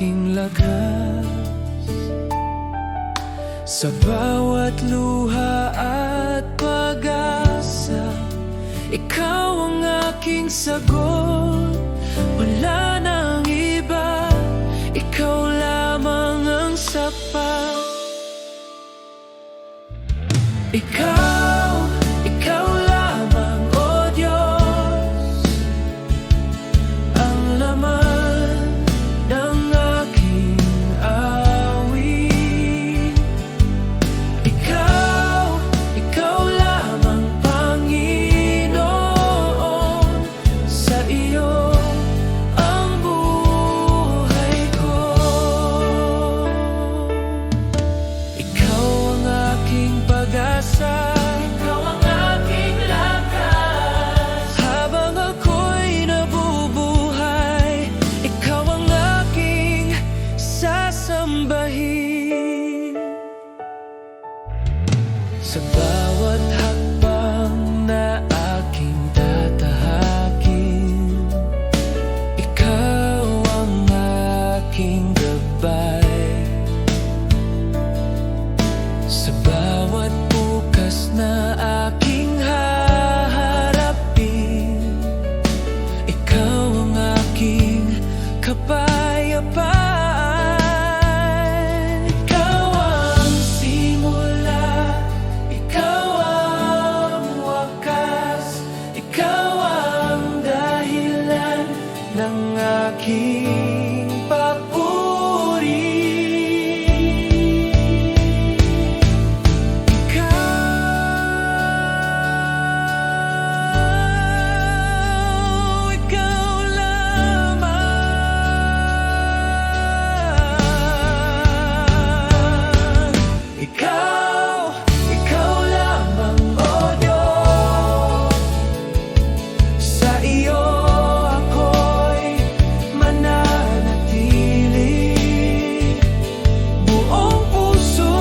aking lakas. Sa bawat luha at pag-asa, ikaw ang aking sagot. Wala nang iba, ikaw lamang ang sapat. Ikaw lamang, O Diyos, ang laman ng aking awit. Ikaw lamang, Panginoon, sa iyo ang buhay ko. Ikaw ang aking pag-asa, ikaw ang aking lakas. Habang ako'y nabubuhay, ikaw ang aking sasambahin. Sa bawat hakbang na aking tatahakin, ikaw ang aking gabay. Sa bawat bukas na aking haharapin, ikaw ang aking kapayapaan. Ikaw ang simula, ikaw ang wakas, ikaw ang dahilan ng aking papuri. Ikaw lamang. Ikaw lamang, O Diyos, sa iyo ako'y mananatili. Buong puso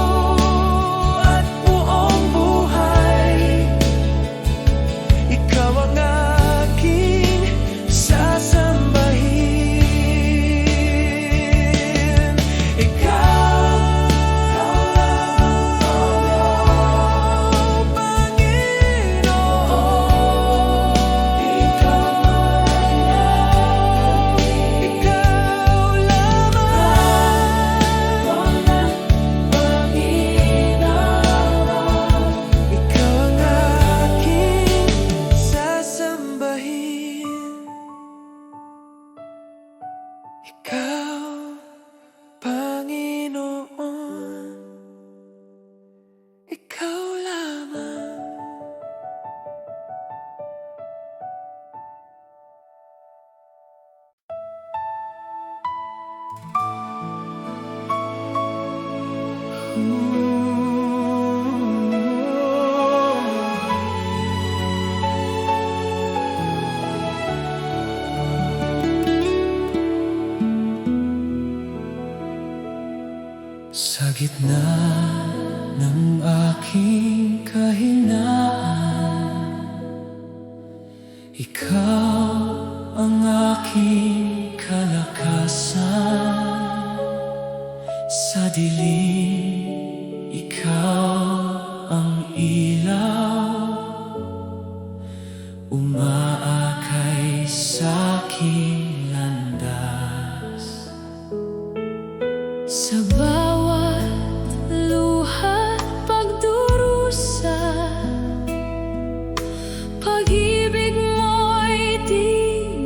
at buong buhay, ikaw ang aking sasambahin. Ikaw lamang, Panginoon. Ikaw lamang, Panginoon. Ikaw ang aking sasambahin. Ikaw, Panginoon, ikaw lamang. Sa gitna ng aking kahinaan, ikaw ang aking kalakasan. Sa dilim, ikaw ang ilaw, umaakay sa'king landas. Sa bawat luha't pagdurusa, pag-ibig mo'y di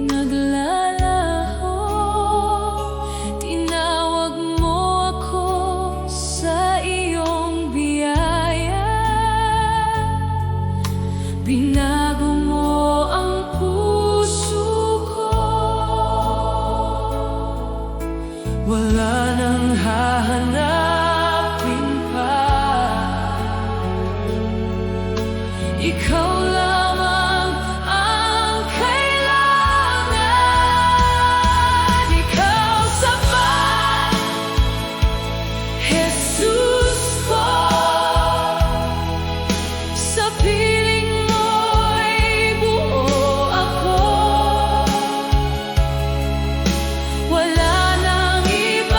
naglalaho. Tinawag mo ako sa iyong biyaya, binago mo ang puso ko. Wala nang hahanapin pa, ikaw lamang ang kailangan. Ikaw sapat, Jesus ko. Sa piling mo'y buo ako. Wala nang iba,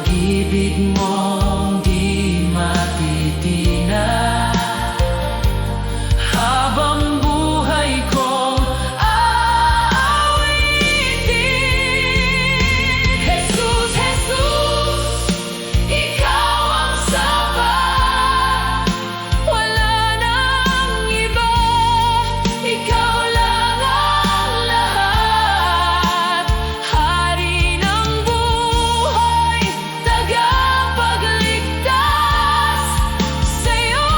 pag-ibig mong di matitinag. Habang buhay kong aawitin. Jesus, Jesus, ikaw ang sapat. Wala nang iba, ikaw lang ang lahat. Hari ng buhay, tagapagligtas. Sa'yo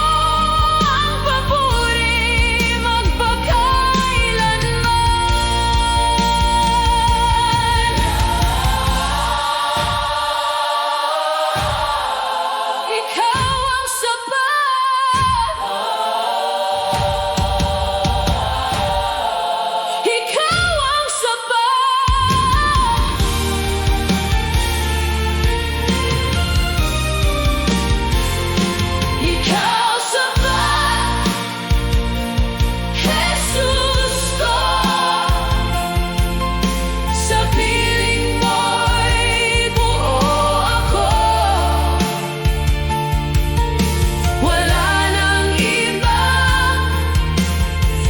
ang papuri magpakailanman. Ikaw ang sapat. Ikaw ang sapat. Ikaw sapat, Jesus ko. Sa piling mo'y buo ako. Wala nang ibang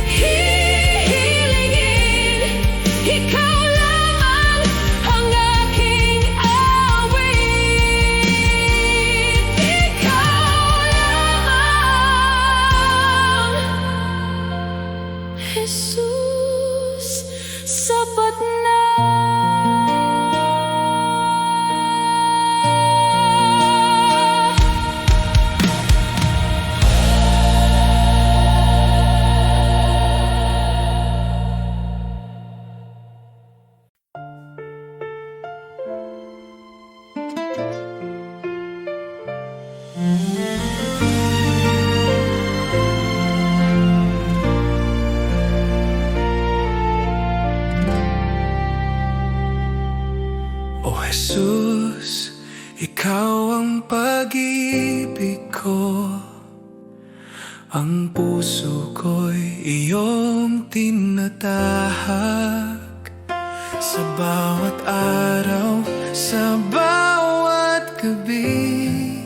hihilingin. Ikaw lamang ang aking awit. Ikaw lamang, Jesus, sapat na. O Jesus, ikaw ang pag-ibig ko. Ang puso ko'y iyong tinatahak. Sa bawat araw, sa bawat gabi.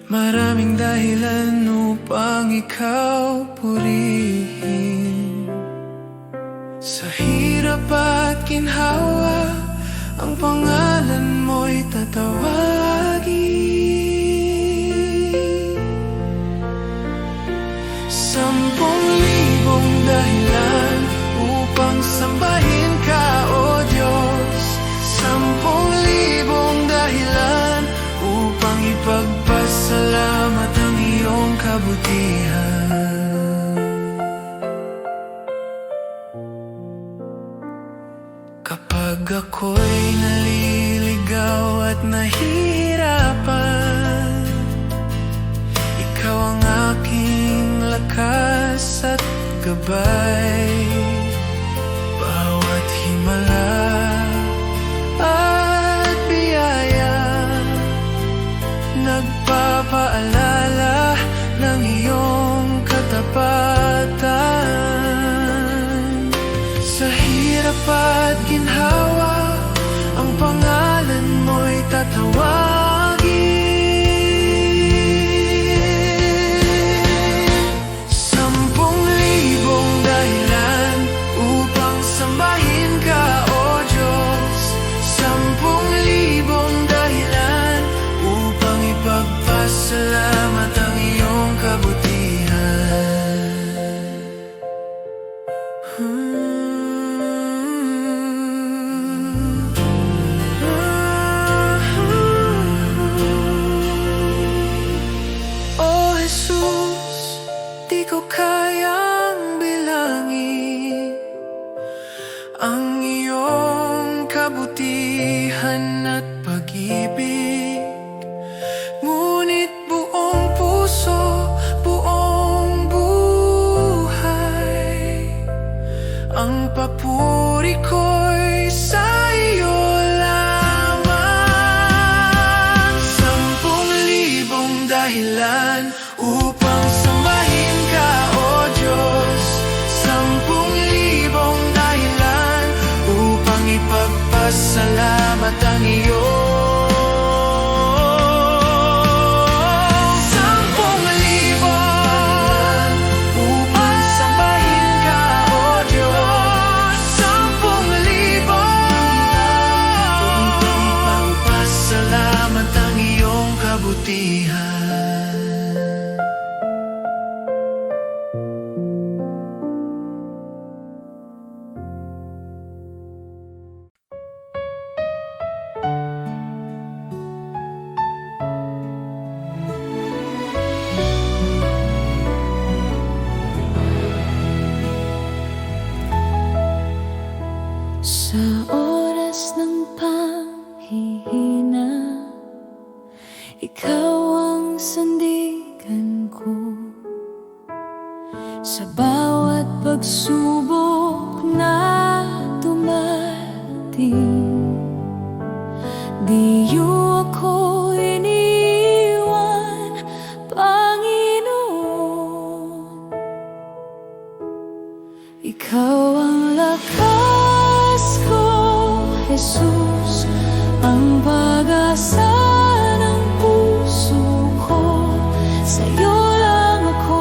Maraming dahilan upang ikaw purihin. Sa hirap at ginhawa, ang pangalan mo'y tatawagin. 10,000 dahilan upang sambahin ka, O Diyos. 10,000 dahilan upang ipagpasalamat ang iyong kabutihan. Kapag ako'y naliligaw at nahihirapan, ikaw ang aking lakas at gabay. Bawat himala at biyaya, nagpapaalala ng iyong katapatan. Sa hirap at ginhawa, ang pangalan mo'y tatawagin. 10,000 dahilan upang sambahin ka, O Diyos. 10,000 dahilan upang ipagpasalamat ang iyong kabutihan. O Jesus, di ko kayang bilangin ang iyong kabutihan at pag-ibig. Ngunit buong puso, buong buhay, ang papuri ko'y sa iyo lamang. 10,000 dahilan upang sambahin ka, O Diyos. 10,000 dahilan upang ipagpasalamat pasalamat ang iyong 10,000 upang sambahin ka, O Diyos. 10,000 pasalamat ang iyong kabutihan. Sa oras ng panghihina, ikaw ang sandigan ko. Sa bawat pagsubok na dumating, di niyo ako iniwan, Panginoon. Ikaw ang lakas ko, Jesus, ang pag-asa ng puso ko. Sa'yo lang ako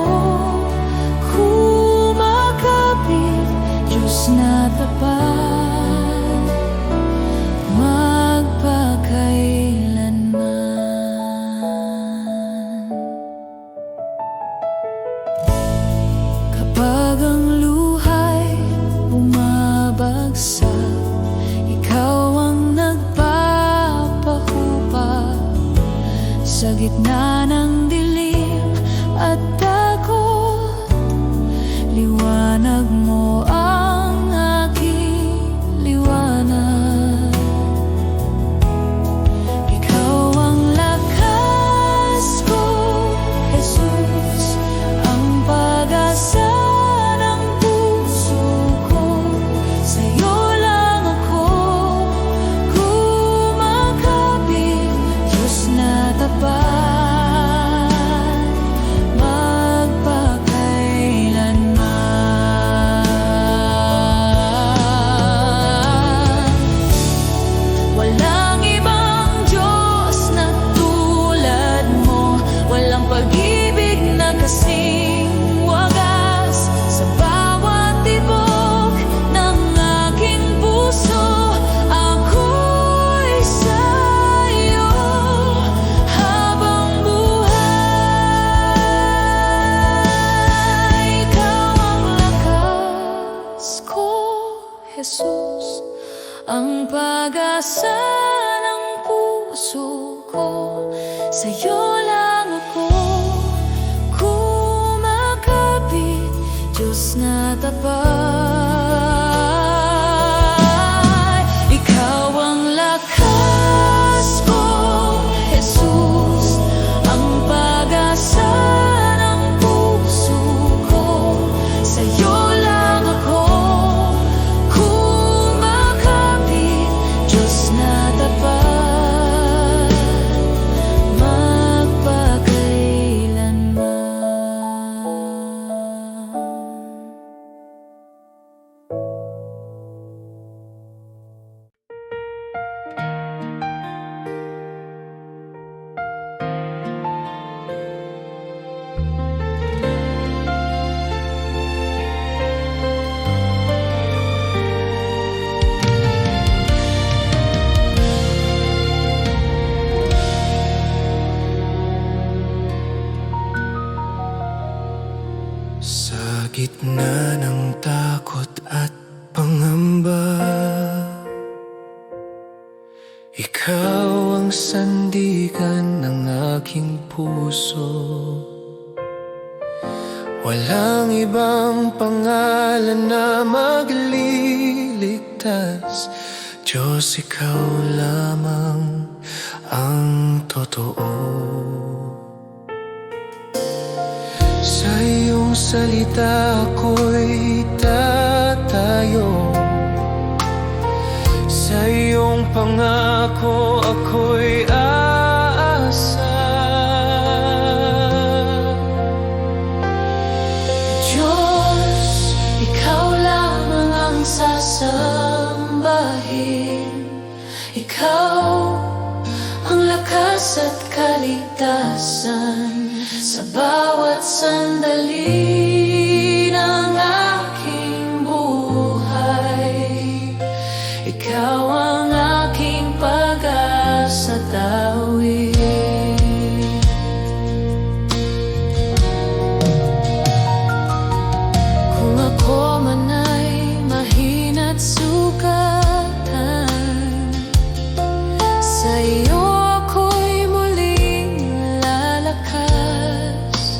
kumakapit, Diyos na tapat, magpakailanman. Kapag ang luhay bumabagsak, sa gitna ng dilim at takot, liwanag mo ang aking liwanag. Ikaw ang lakas ko, Jesus, ang pag-asa ng puso ko. Sa'yo lang ako kumakapit, Diyos na tapat, Jesus, ang pag-asa ng puso ko. Sa'yo lang ako kumakapit, Diyos na tapat. Ikaw ang lakas ko, Jesus, ang pag-asa ng puso ko. Sa'yo lang ako Sa gitna ng takot at pangamba, ikaw ang sandigan ng aking puso. Walang ibang pangalan na magliligtas, Diyos, ikaw lamang ang totoo. Sa iyong salita ako'y tatayo, sa iyong pangako ako'y aasa. Diyos, ikaw lamang ang sasambahin. Ikaw ang lakas at kaligtasan sa bawat sandali ng aking buhay. Ikaw ang aking pag-asa tawid. Kung ako man ay mahina't sugatan, sa iyo ako'y muling lalakas.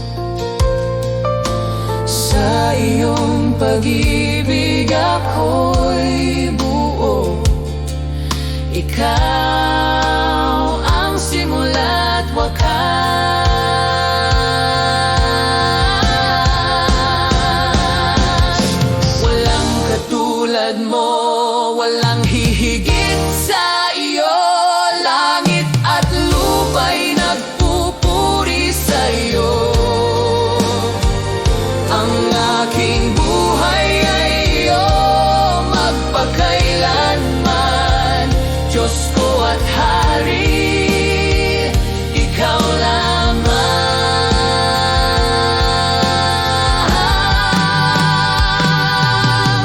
Sa iyong pag-ibig ako'y buo. Ikaw ang simula't wakas. Walang katulad mo, walang hihigit sa iyo. Langit at lupa'y nagpupuri sa iyo. Ang aking buhay ay iyo magpakailanman. Diyos ko at Hari, ikaw lamang.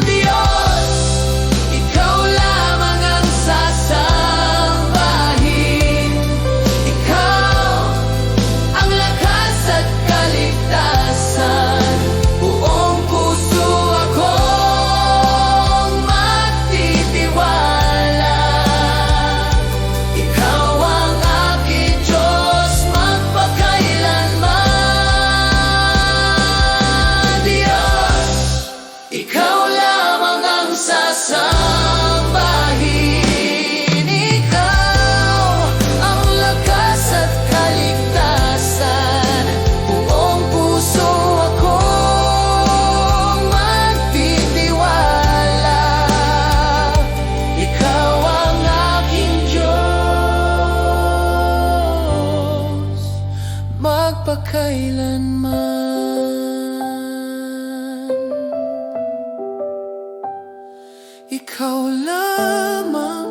Diyos, ikaw lamang ang sasambahin. Ikaw ang lakas at kaligtasan. Buong puso akong magtitiwala. Ikaw ang aking Diyos magpakailanman. Diyos, ikaw lamang ang sasambahin. Ikaw ang lakas at kaligtasan. Buong puso akong magtitiwala. Ikaw ang aking Diyos magpakailanman. Ikaw lamang,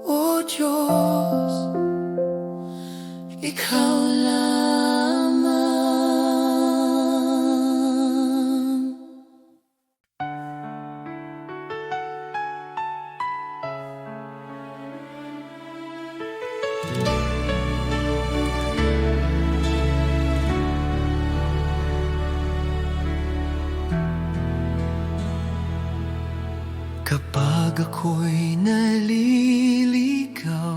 O Diyos, ikaw lamang. Kapag ako'y naliligaw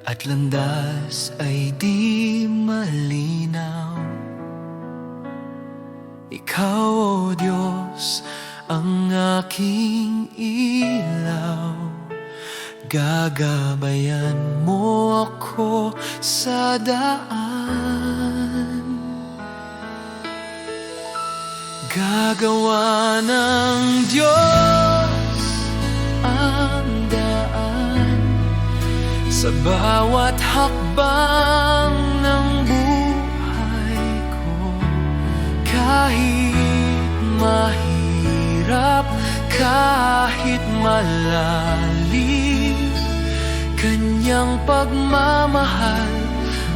at landas ay di malinaw, ikaw, O Diyos, ang aking ilaw. Gagabayan mo ako sa daan. Gagawa ng Diyos ang daan sa bawat hakbang ng buhay ko. Kahit mahirap, kahit malalim, kanyang pagmamahal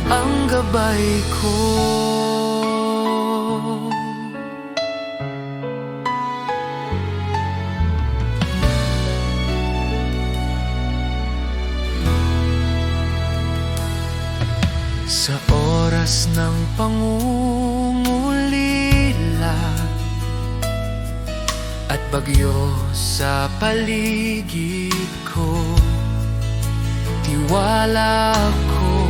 ang gabay ko. Sa oras ng pangungulila at bagyo sa paligid ko, tiwala ko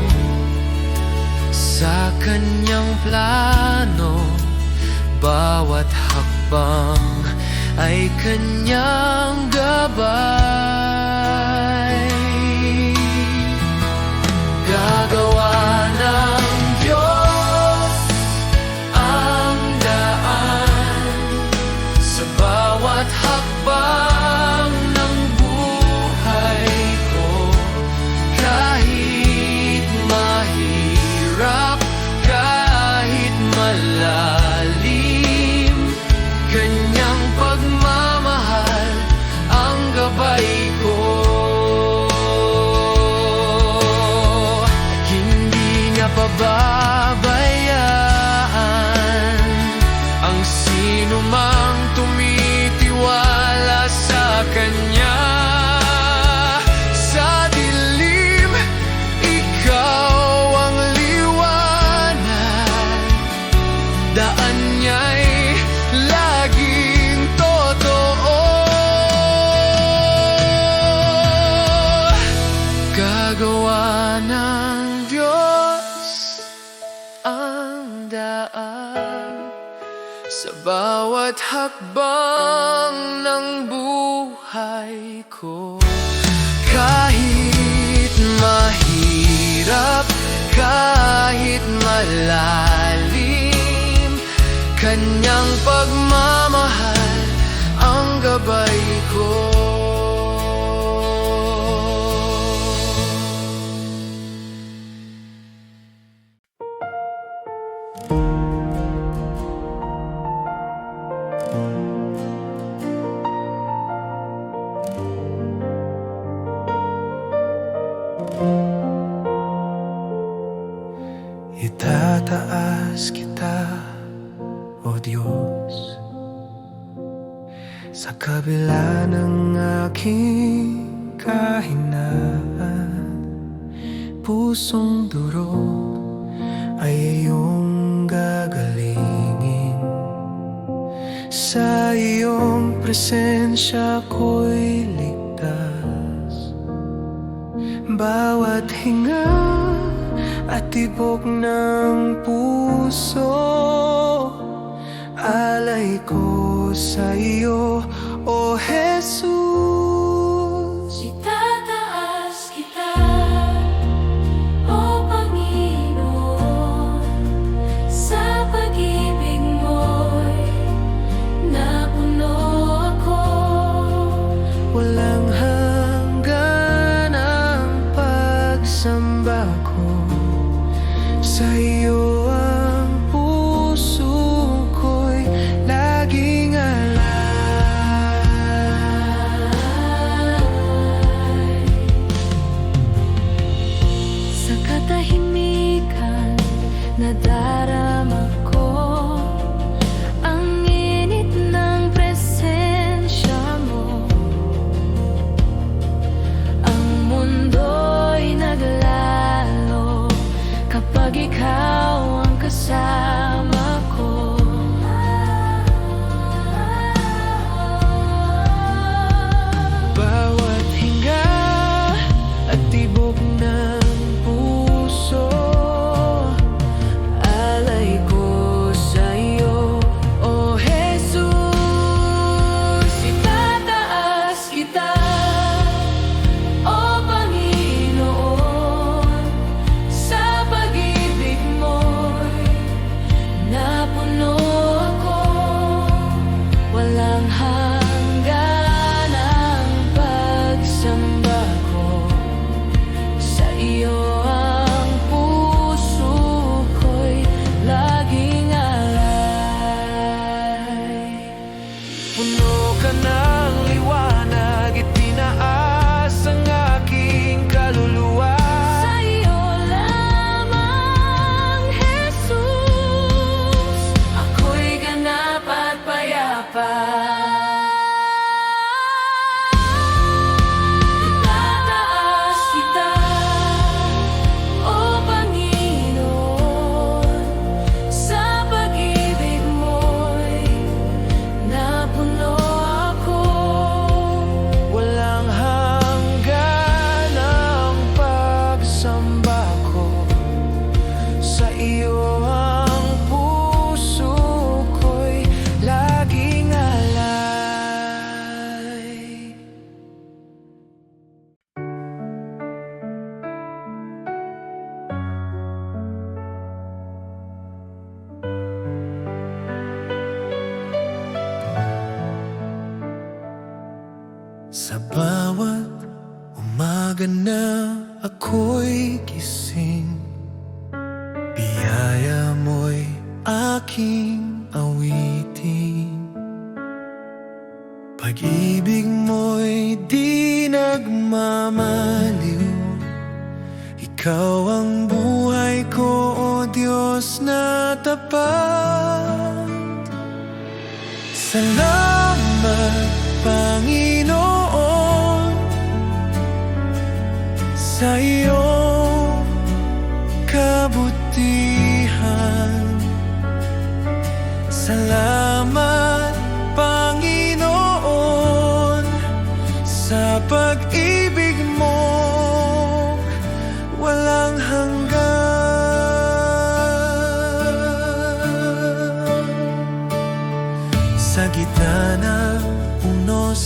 sa kanyang plano. Bawat hakbang ay kanyang gabay. Gagawa ng Diyos ang daan sa bawat hakbang ng buhay ko. Kahit mahirap, kahit malalim, kanyang pagmamahal ang Ginagawa ng Diyos ang daan sa bawat hakbang ng buhay ko. Kahit mahirap, kahit malalim, Kanyang pagmamahal ang gabay ko. Itataas kita, O Diyos, sa kabila ng aking kahinaan. Pusong durog ay iyong gagalingin. Sa iyong presensya ko'y ligtas. Bawat hinga at tibok ng puso, alay ko sa iyo, O Jesus. Itataas kita, O Panginoon, sa pag-ibig mo'y napuno ako. Walang hanggan ang pagsamba ko sa iyo, ang puso ko'y laging alay. Sa katahimikan nadarama ko ang init ng presensya mo. Ang mundo'y naglalo kapag ikaw ang kasama ko. Bawat hinga at tibok ng puso, alay ko sa iyo, O Jesus. Itataas kita, O Panginoon, sa pag-ibig mo'y napuno ako. Walang hanggan ang pagsamba ko sa iyo, ang puso ko'y laging alay. Puno ka ng liwanag, itinaas ang aking kaluluwa. Sa iyo lamang, Jesus, ako'y ganap at payapa. Itataas kita, O Panginoon, sa pag-ibig mo'y napuno ako. Walang hanggan ang pagsamba ko sa iyo, ang puso ko'y laging alay. Sa bawat umaga na ako'y gising, biyaya mo'y aking awitin. Pag-ibig mo'y di nagmamaliw. Ikaw ang buhay ko, O Diyos na tapat. Salamat, Panginoon, sa iyong kabutihan. Salamat, Panginoon, sa pag-ibig mo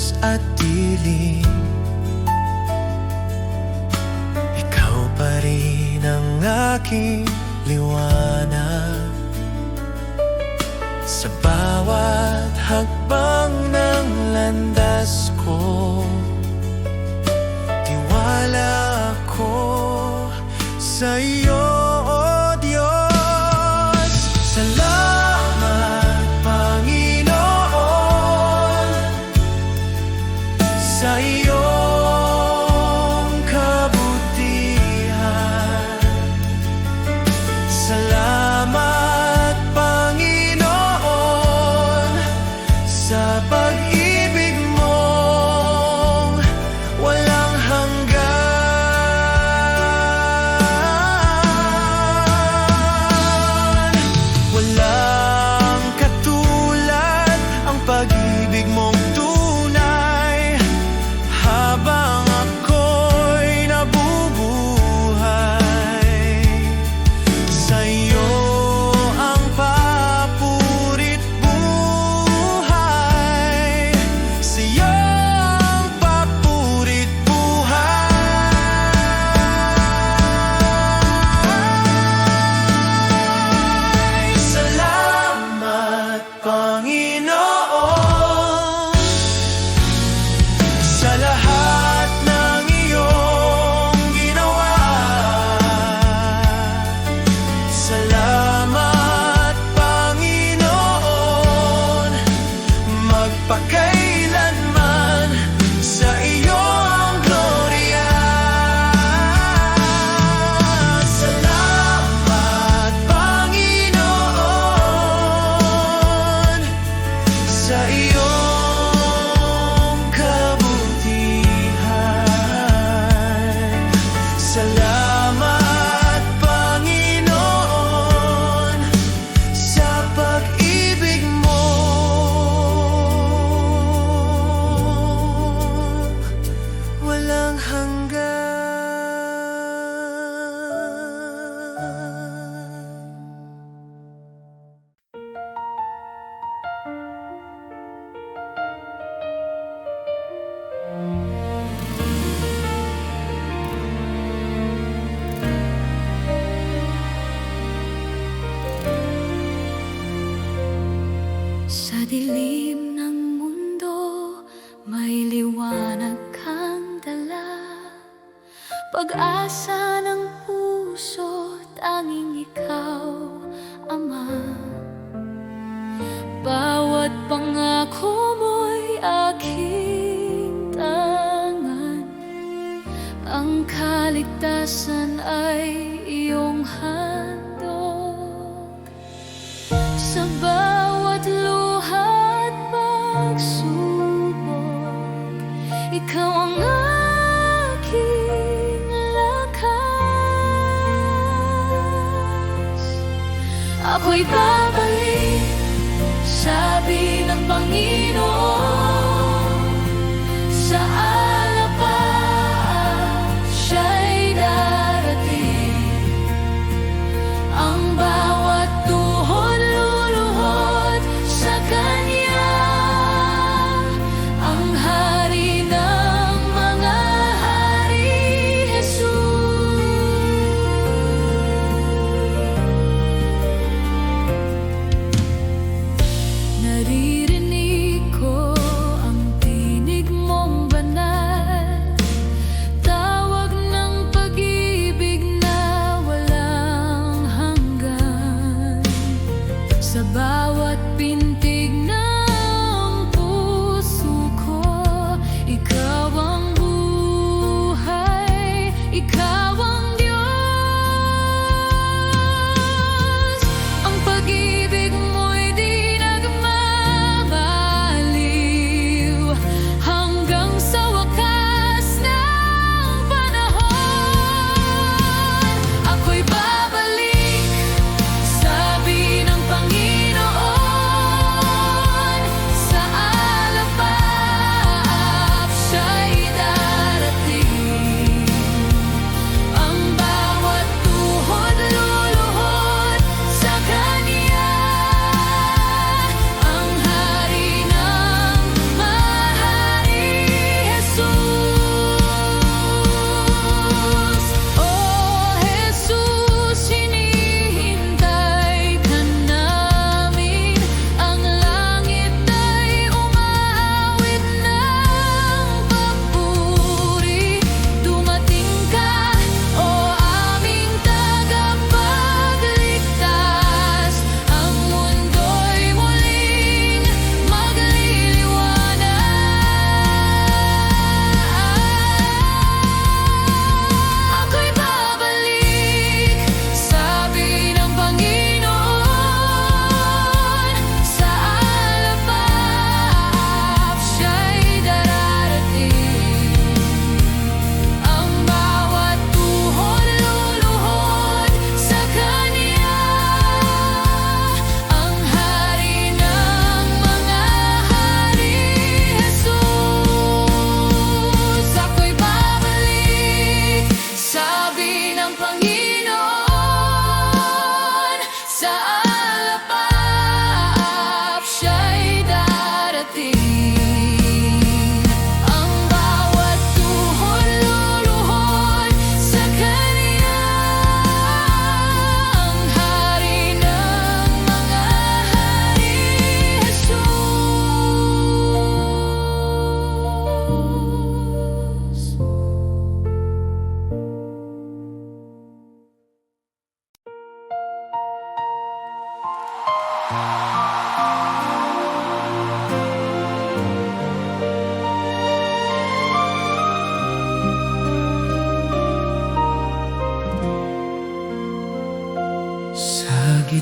oras at dilim, ikaw pa rin ang aking liwanag. Sa bawat hakbang ng landas ko, tiwala ako sa iyo, o Diyos. Salamat, Panginoon, sa iyong kabutihan. Salamat, Panginoon, sa pag-ibig mong walang hanggan. Walang katulad ang pag-ibig mong tunay. Habang ako'y nabubuhay, sa iyo ang papurit buhay. Sa iyo ang papurit buhay. Salamat, Panginoon, sa lahat ng iyong ginawa. Salamat, Panginoon, magpakailanman sa iyong glorya. Salamat, Panginoon, sa iyong kabutihan. Salamat, Panginoon, sa pag-ibig mo walang hanggan. Sa dilim ng mundo, may liwanag kang dala. Pag-asa ng puso, tanging ikaw, Ama. Bawat pangako mo'y aking tangan. Ang kaligtasan ay iyong handog. Sa bawat luha at pagsubok, ikaw ang aking lakas. Ako'y babalik, sabi ng Panginoon, sa alapaan siya'y darating. Ang bawat tuhod luluhod sa Kanya, ang Hari ng mga hari, Jesus. Naririnig ko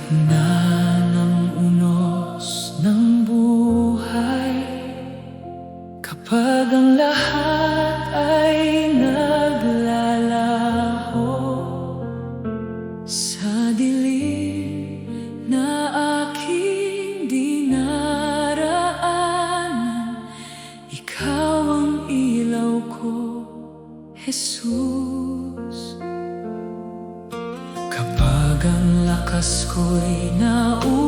gitna ng unos ng buhay, kapag ang lahat ay naglalaho sa dilim na aking dinaraanan, ikaw ang ilaw ko, Jesus. Kapag ang lakas ko'y nauubos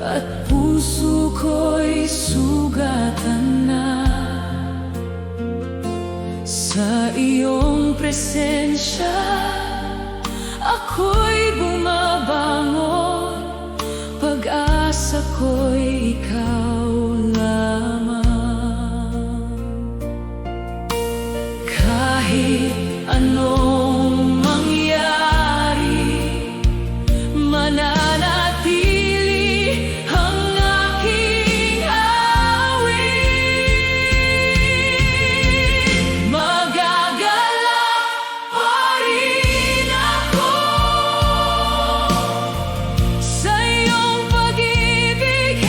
at puso ko'y sugatan na, sa iyong presensya ako'y bumabangon, pag-asa ko'y ikaw lamang. Kahit anong mangyari, mananatili ang aking awit. Magagalak pa rin ako sa iyong pag-ibig,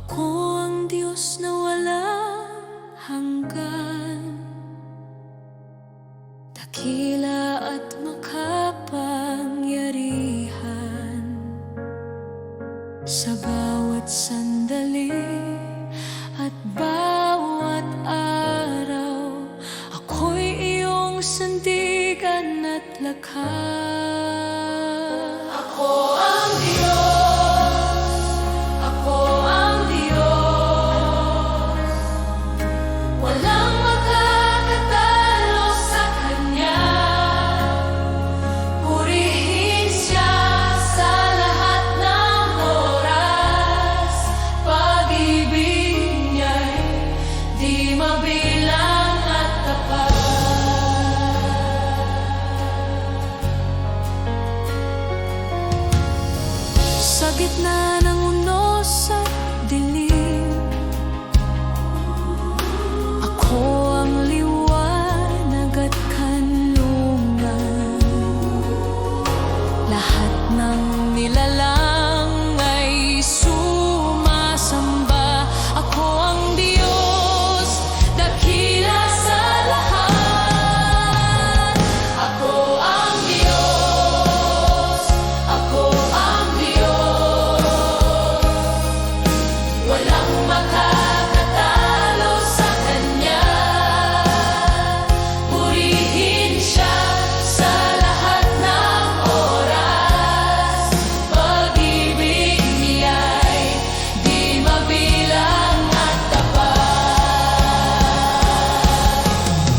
Ako ang Diyos na walang hanggan, dakila at makapangyarihan. Sa bawat sandali at bawat araw, ako'y iyong sandigan at lakas. Ako ang Diyos, ako ang Diyos, walang makakatalo sa Kanya. Purihin Siya sa lahat ng oras, pag-ibig Niya'y di mabilang at tapat. Sa gitna ng unos at dilim, ako ang liwanag at kanlungan. Lahat ng nilalang ay sumasamba. Ako ang Diyos, dakila sa lahat. Ako ang Diyos, ako ang Diyos, walang makakatalo sa Kanya. Purihin Siya sa lahat ng oras, pag-ibig Niya'y di mabilang at tapat.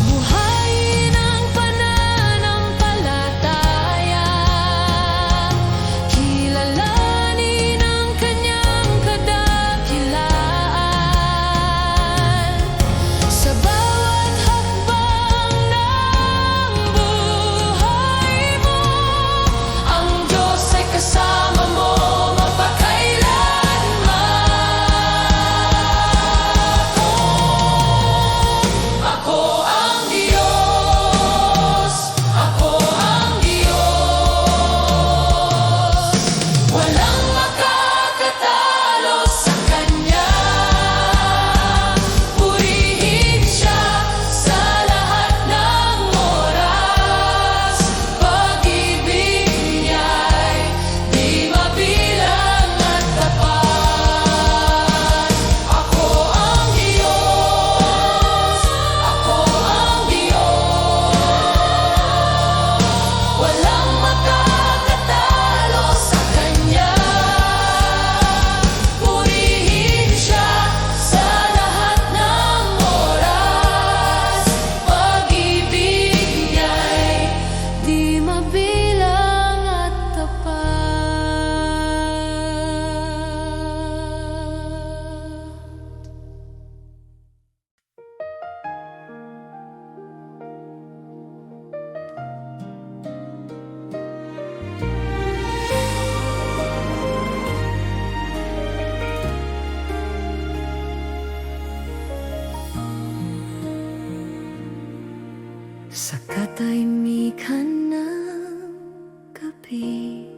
Buhayin ang pananampalataya, kilalanin ang Kanyang kadakilaan. Sa bawat hakbang ng buhay mo, ang Diyos ay kasama mo mapagkailanman. Ako ang Diyos, ako ang Diyos, walang makakatalo sa Kanya. Purihin Siya sa lahat ng oras, pag-ibig Niya'y di mabilang at tapat. Ako ang Diyos, ako ang Diyos, walang makakatalo sa Kanya. Purihin Siya sa lahat ng oras, pag-ibig Niya'y di mabilang at tapat. Sa katahimikan ng gabi,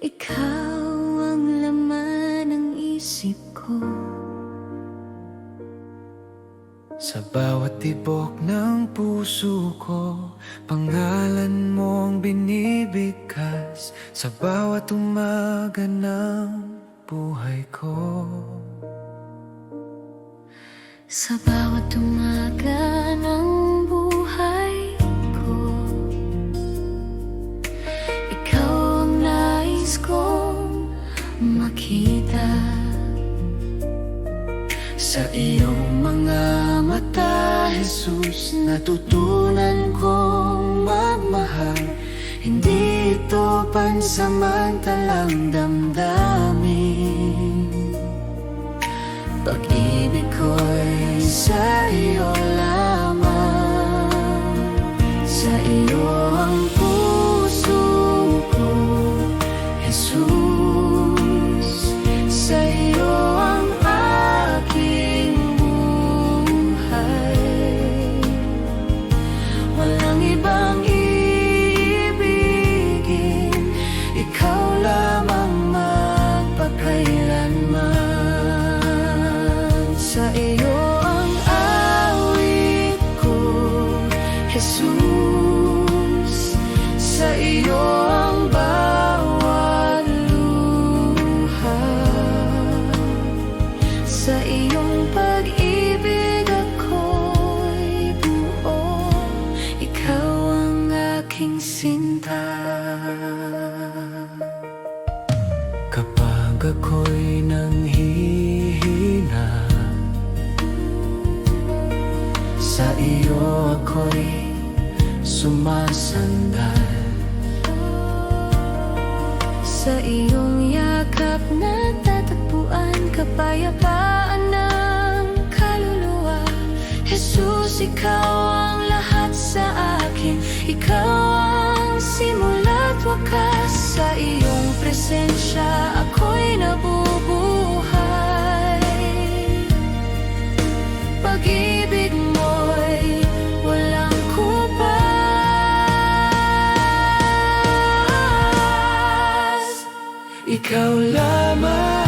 ikaw ang laman ng isip ko. Sa bawat tibok ng puso ko, pangalan mong binibigkas. Sa bawat umaga ng buhay ko, Sa bawat umaga ng buhay ko, ikaw ang nais kong makita. sa iyong mga mata, Jesus, natutunan kong magmahal. Hindi ito pansamantalang damdamin. Pag-ibig ko'y sa iyo lamang. Sa iyo ang puso ko, Jesus. Sa iyo ang aking buhay. Walang ibang iibigin, ikaw lamang mag Kapag ako'y nanghihina, sa iyo ako'y sumasandal. Sa iyong yakap natatagpuan kapayapaan ng kaluluwa. Jesus, ikaw ang lahat sa akin. Ikaw ang simula't wakas. Sa iyong presensya ako'y nabubuhay. Pag-ibig mo'y walang kubas. Ikaw lamang